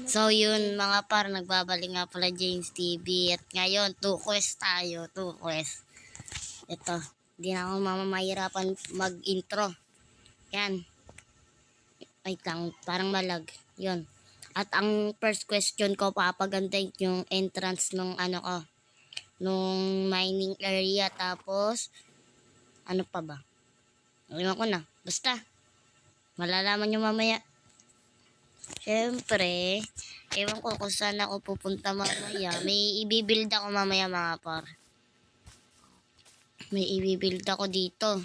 So yun mga par, nagbabalik nga pala James TV. At ngayon, 2 quest tayo, 2 quest. Ito, hindi na ako mamamahirapan mag-intro. Yan. Wait lang, parang malag. Yun. At ang first question ko, papagandahin yung entrance nung ano ko, nung mining area. Tapos, ano pa ba? Ewan ko na. Basta, malalaman nyo mamaya. Siyempre, ewan ko kung saan ako pupunta mamaya. May ibibuild ako mamaya mga par. May ibibuild ako dito.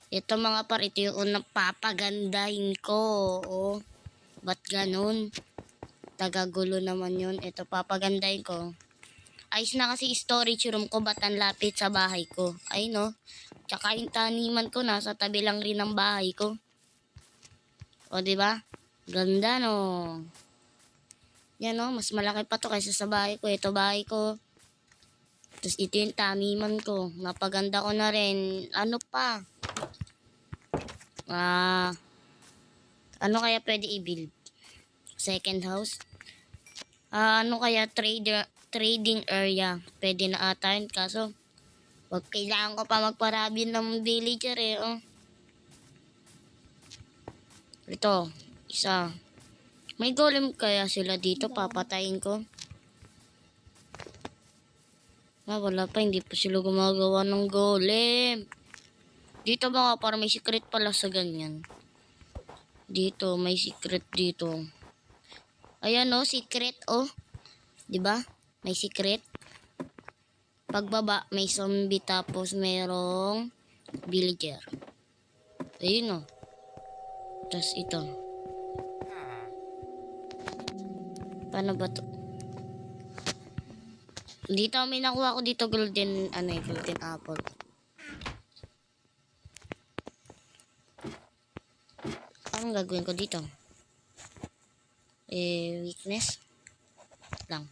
Ito mga par, ito yung unang papagandahin ko. Oh, ba't ganun? Tagagulo naman yun. Ito papagandahin ko. Ayos na kasi storage room ko, ba't ang lapit sa bahay ko? Ay no. Tsaka yung taniman ko nasa tabi lang rin ng bahay ko. O diba? Ganda no. Yan no, mas malaki pa to kaysa sa bahay ko. Ito bahay ko. Tapos ito yung taniman ko. Napaganda ko na rin. Ano pa? Ano kaya pwede i-build? Second house? Ano kaya trading area? Pwede na ata yun. Kaso, wag kailangan ko pa magparabin ng villager eh. Oh. Ito, isa. May golem kaya sila dito? Papatayin ko. Wala pa. Hindi pa sila gumagawa ng golem. Dito ba para may secret pala sa ganyan? Dito, may secret dito. Ayan oh, secret oh. 'Di ba? May secret. Pagbaba, may zombie tapos merong villager. Ayun oh. Tapos ito. Paano ba to? Dito may nakuha ko dito golden apple. Anong gagawin ko dito? Weakness lang.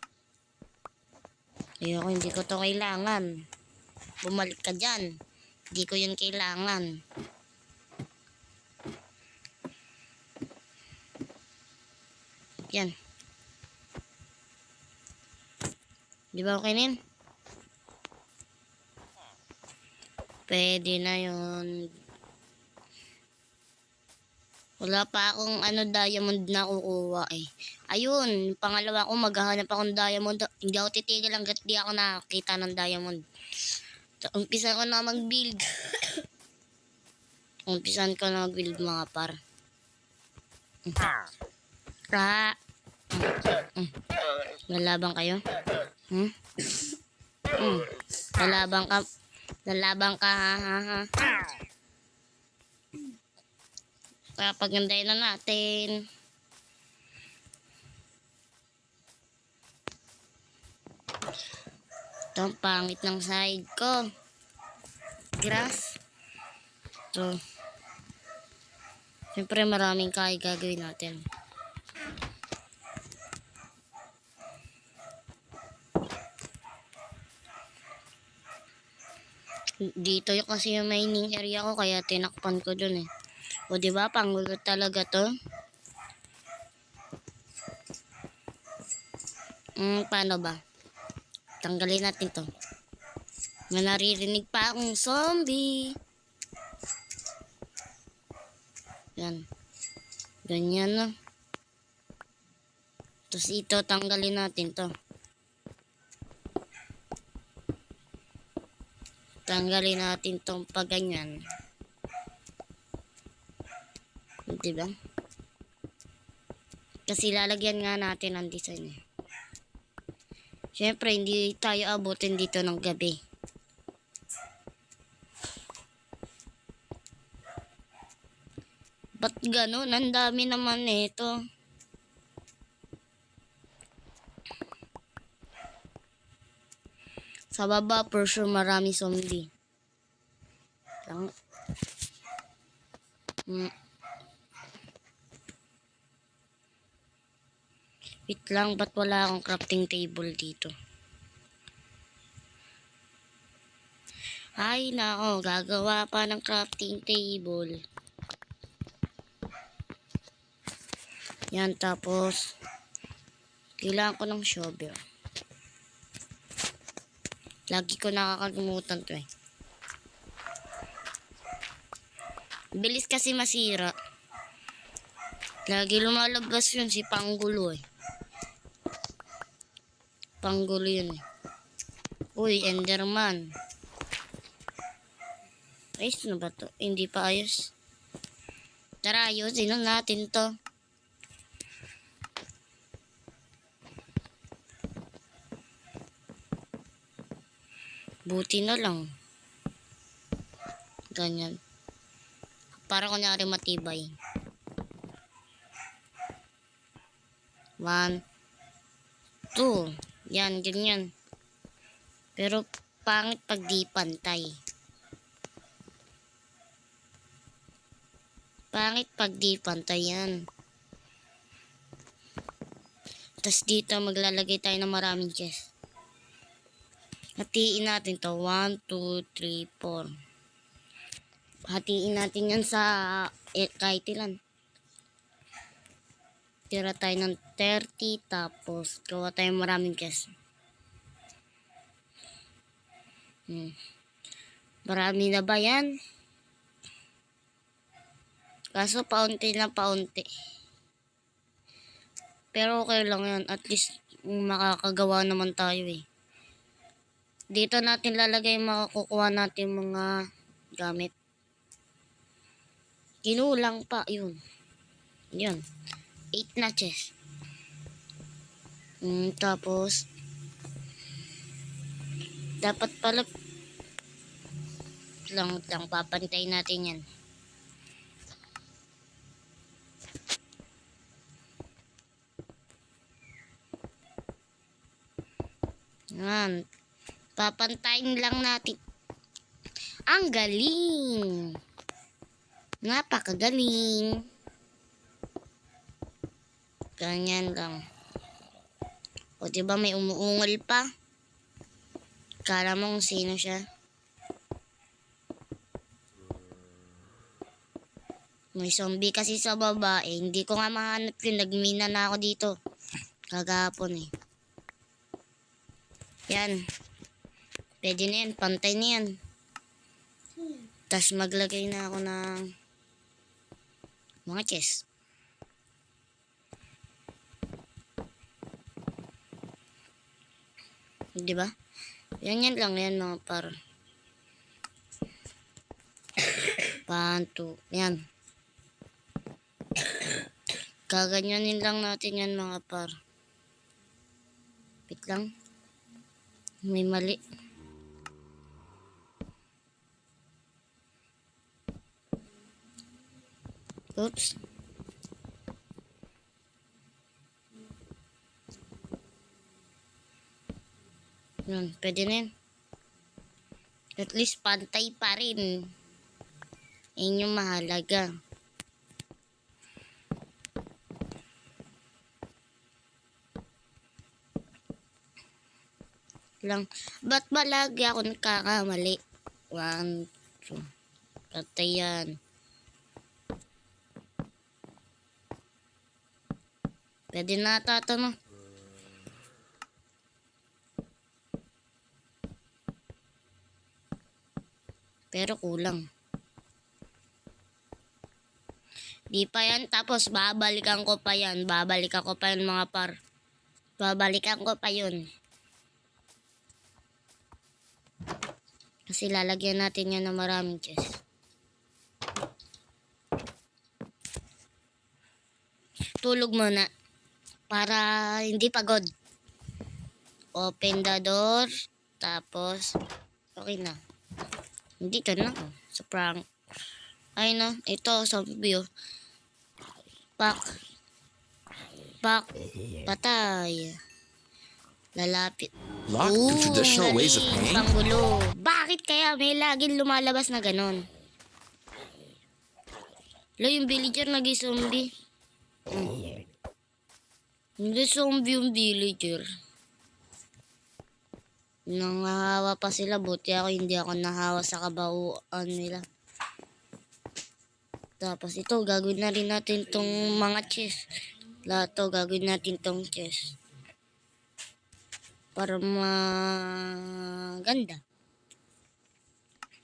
Ayoko, hindi ko to kailangan. Bumalik ka dyan. Hindi ko yun kailangan. Yan. Di ba okay na yun? Pwede na yun. Wala pa akong diamond na kukuha eh. Ayun, pangalawa ko maghahanap akong diamond. Hindi ako titigil hanggat di ako nakakita ng diamond. So, umpisan ko na mag-build. Umpisan ko na mag-build mga par. Lalabang kayo? Lalabang ka ha. Papagandahin na natin. Ito ang pangit ng side ko. Grass. Ito. Siyempre maraming kaya gagawin natin. Dito yung kasi yung mining area ko kaya tinakpan ko dun eh. O diba, pangulo talaga to. Paano ba? Tanggalin natin to. May naririnig pa akong zombie. Yan. Ganyan no. Tapos ito, tanggalin natin to. Tanggalin natin tong paganyan. Diba? Kasi lalagyan nga natin ang design eh. Siyempre, hindi tayo abutin dito ng gabi. Ba't gano'n? Ang dami naman ito. Sa baba, for sure, marami zombie. Lang. Wait lang, ba't wala akong crafting table dito? Ay, nako, gagawa pa ng crafting table. Yan, tapos kailangan ko ng shovel. Lagi ko nakakalimutan to eh. Bilis kasi masira. Lagi lumalabas yun si Panggulo eh. Panggulo yun eh. Uy, Enderman. Ayos na ba to? Hindi pa ayos. Tara, ayusin na natin to. Buti na lang. Ganyan. Para kunyari matibay. 1, 2. Yan, ganyan. Pero pangit pag di pantay. Pangit pag di pantay yan. Tapos dito maglalagay tayo ng maraming chest. Hatiin natin to. 1, 2, 3, 4. Hatiin natin yan sa kahit ilan. Tira tayo ng 30. Tapos gawa tayo maraming chest. Marami na ba yan? Kaso paunti na paunti. Pero okay lang yan. At least makakagawa naman tayo eh. Dito natin lalagay makukuha natin mga gamit. Kinulang pa yun. Yun. 8 na chest. Tapos dapat pala lang papantay natin yan. Yan. Papantayin lang natin. Ang galing. Napakagaling. Ganyan lang. O diba may umuungol pa? Kala mo kung sino siya? May zombie kasi sa baba eh. Hindi ko nga mahanap yun. Nagmina na ako dito. Kagapon eh. Yan. Pwede na yan. Pantay na yan. Tapos maglagay na ako ng mga chest. Diba? Yan lang yan mga par. Panto. Yan. Gaganyanin lang natin yan mga par. Wait lang. May mali. Oops. Yan, pwede na yan. At least pantay pa rin. Yan yung mahalaga. Lang. Ba't ba lagi ako nagkakamali? 1, 2. Patay yan. Pwede na ata no? Pero kulang. Di pa yan. Tapos babalikan ko pa yan. Babalikan ko pa yan mga par. Babalikan ko pa yun. Kasi lalagyan natin yan ng maraming chest. Tulog muna. Para hindi pagod. Open the door. Tapos, okay na. Hindi ka na. Sa prank. Ay na. Ito, zombie. Pak. Pak. Patay. Lalapit. Locked to traditional ways of paying? Panggulo. Bakit kaya may laging lumalabas na ganon? Lo, yung villager nag-zombie. Hindi zombie yung villager. Nangahawa pa sila. Buti ako hindi ako nahawa sa kabauan nila. Tapos ito, gagawin na rin natin itong mga chest. Lahat to, gagawin natin tong chest. Para maganda.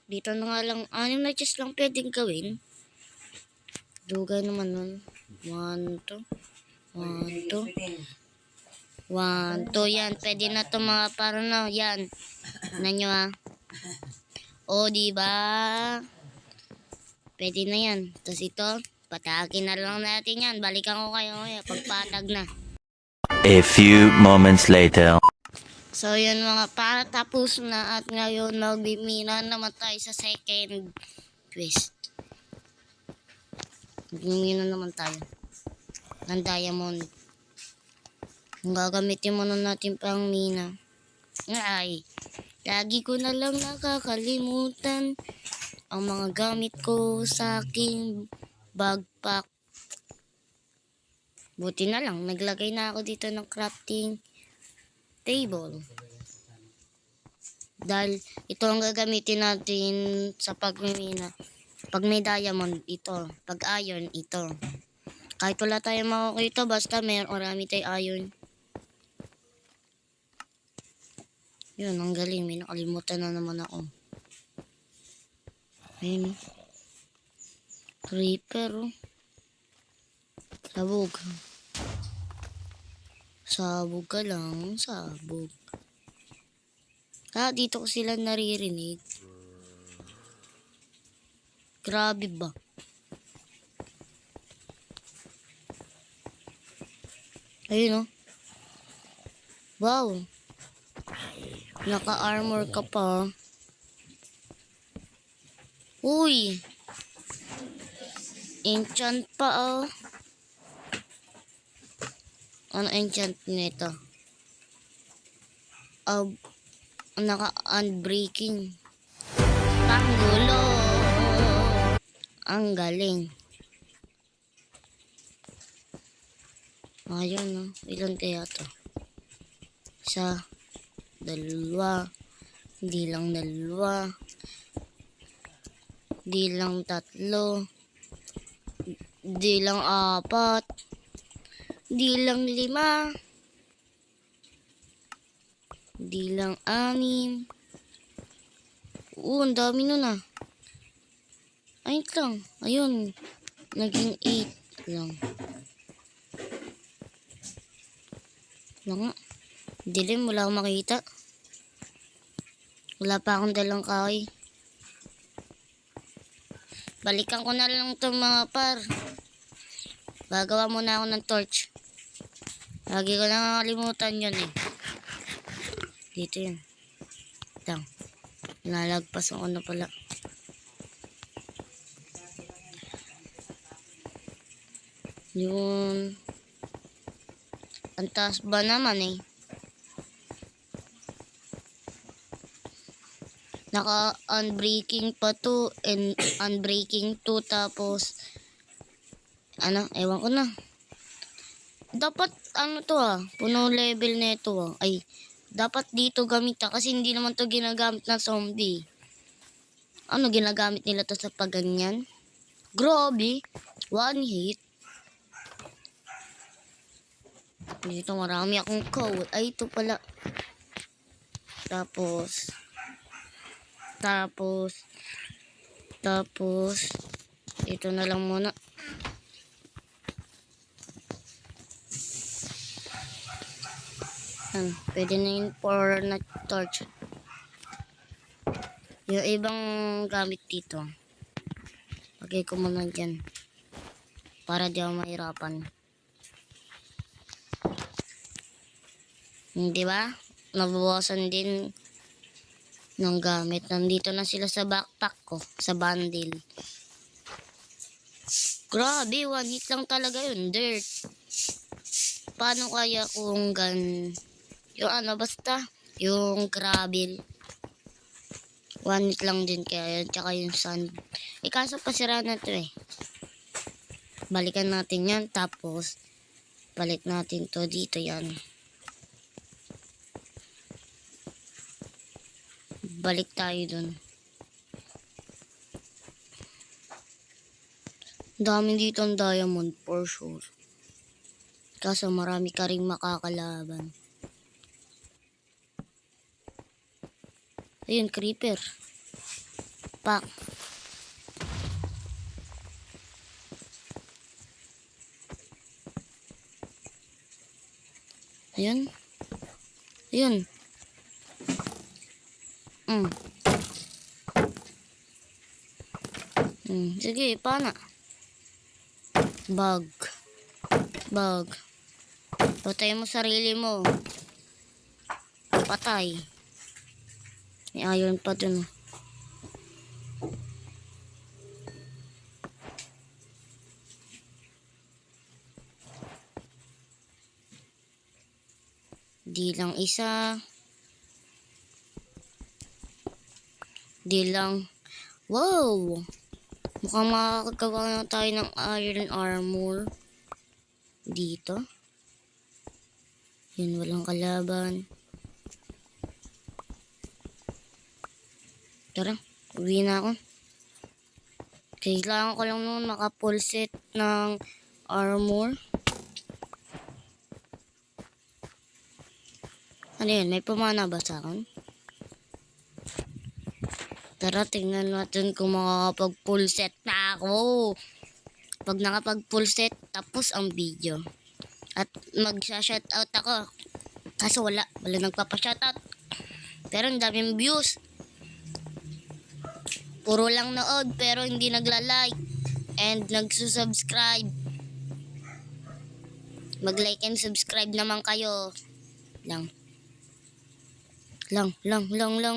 Dito na nga lang, 6 na chest lang pwedeng gawin. Dugay naman nun. 1, 2. 1, 2. 1, 2. Yan, pwede na to mga para na. Yan. Ano nyo O, diba? Pwede na yan. Tapos ito, patakin na lang natin yan. Balikan ko kayo ngayon pagpatag na. A few moments later. So, yun mga para tapos na at ngayon magbimina naman tayo sa second quest. Magbimina naman tayo ng diamond. Ang gagamitin muna natin pang mina. Ay, lagi ko na lang nakakalimutan ang mga gamit ko sa aking backpack. Buti na lang, naglagay na ako dito ng crafting table. Dahil ito ang gagamitin natin sa pagmimina. Pag may diamond, ito. Pag iron, ito. Kahit wala tayong makakita, basta marami tayong iron. Yun, ang galing. May nakalimutan na naman ako. Ayun. Creeper. Sabog. Sabog ka lang. Sabog. Dito ko sila naririnig. Grabe ba? Ayun, oh. Wow. Naka-armor ka pa. Uy. Enchant pa, oh. Ano enchant nito? Naka-unbreaking. Panggulo. Ang galing. Ayun, no? Ilan kaya to? Isa, dalawa, hindi lang dalawa, hindi lang tatlo, hindi lang apat, hindi lang 5, hindi lang 6. Ang dami nun ah. Ayun lang. Ayun. Naging 8 lang. Wala nga. Dilim, wala akong makita. Wala pa akong dalang kahoy. Balikan ko na lang itong mga par. Gagawa muna ako ng torch. Lagi ko nakakalimutan yun eh. Dito yun. Ito. Lalagpas ako na pala. Yun. Ang taas ba naman eh. Naka-unbreaking pa to and unbreaking 2 tapos ewan ko na. Dapat to puno level na ito Ay, dapat dito gamitan kasi hindi naman to ginagamit ng zombie. Ginagamit nila to sa pagganyan? Grabe, 1 hit. Dito marami akong coal. Ay, ito pala. Tapos, ito na lang muna. Pwede na yung 4 na torch. Yung ibang gamit dito. Lagay ko muna dyan. Para di ako mahirapan. Di ba? Nabawasan din ng gamit. Nandito na sila sa backpack ko. Sa bundle. Grabe, 1 hit lang talaga yun. Dirt. Paano kaya kung yung basta. Yung gravel. 1 hit lang din kaya yun. Tsaka yung sand. Kaso pasira na to eh. Balikan natin yan. Tapos, balik natin to dito yan. Balik tayo dun. Dami dito ang diamond for sure. Kaso marami ka ring makakalaban. Ayun, creeper. Pak. Ayun. Ayun. Sige, pana. Bug. Bug. Patay mo sarili mo. Patay. May iron pa dun. Di lang isa. Di lang. Wow! Mukhang makakagawa na tayo ng iron armor. Dito. Yun, walang kalaban. Tara, uwi na ako. Kailangan ko lang noon maka-full set ng armor. Ano yun? May pumana ba sa akin? Tara, tingnan natin kung makakapag-full set na ako. Pag nakapag-full set, tapos ang video. At mag-shoutout ako. Kaso wala nagpapa-shoutout. Pero ang daming views. Puro lang nood pero hindi nagla-like and nagsusubscribe. Mag-like and subscribe naman kayo. Lang,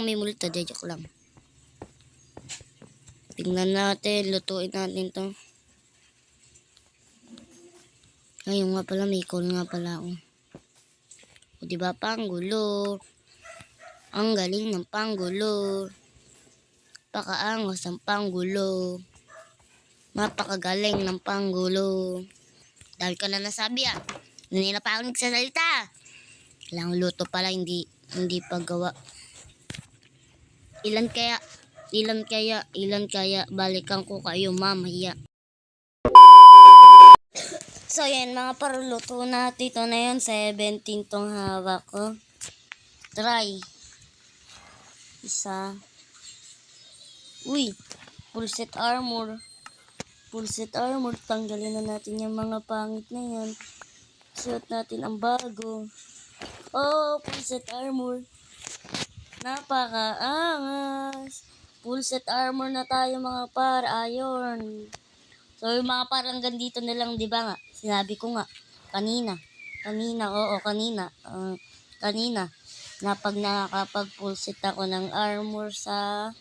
may multa. Joke lang. Tingnan natin, lutuin natin to. Ayun nga pala, may call nga pala ako. O diba, panggulo. Ang galing ng panggulo. Pakaangos ng panggulo. Mapakagaling ng panggulo. Dahil ko na nasabi Hindi na pa ako nagsasalita. Lang luto pala, hindi paggawa. Ilan kaya, balikan ko kayo mamaya. So yan, mga paruluto natin. Ito na yun, 17 tong hawak ko. Try. Isa. Uy, full set armor. Full set armor. Tanggalin na natin yung mga pangit na yan. Suot natin ang bago. Oh, full set armor. Napakaangas. Full set armor na tayo mga par. Ayon. So yung mga par hanggang dito na lang, di ba nga? Sinabi ko nga. Kanina. Na pag nakakapag full set ako ng armor sa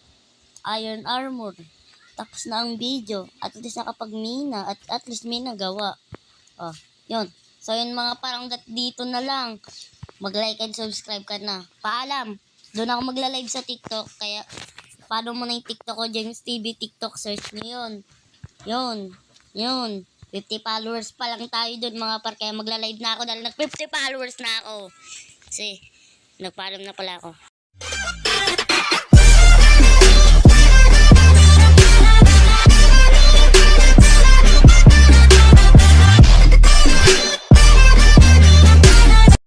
iron armor. Tapos na ang video. At least nakapag-mina. At least may nagawa. Oh, yun. So yun mga par hanggang dito na lang. Mag-like and subscribe ka na. Paalam. Doon ako magla-live sa TikTok. Kaya, follow mo na yung TikTok ko, James TV TikTok. Search nyo yun. Yun. 50 followers pa lang tayo doon mga par. Kaya magla-live na ako dahil nag 50 followers na ako. Kasi, nagpaalam na pala ako.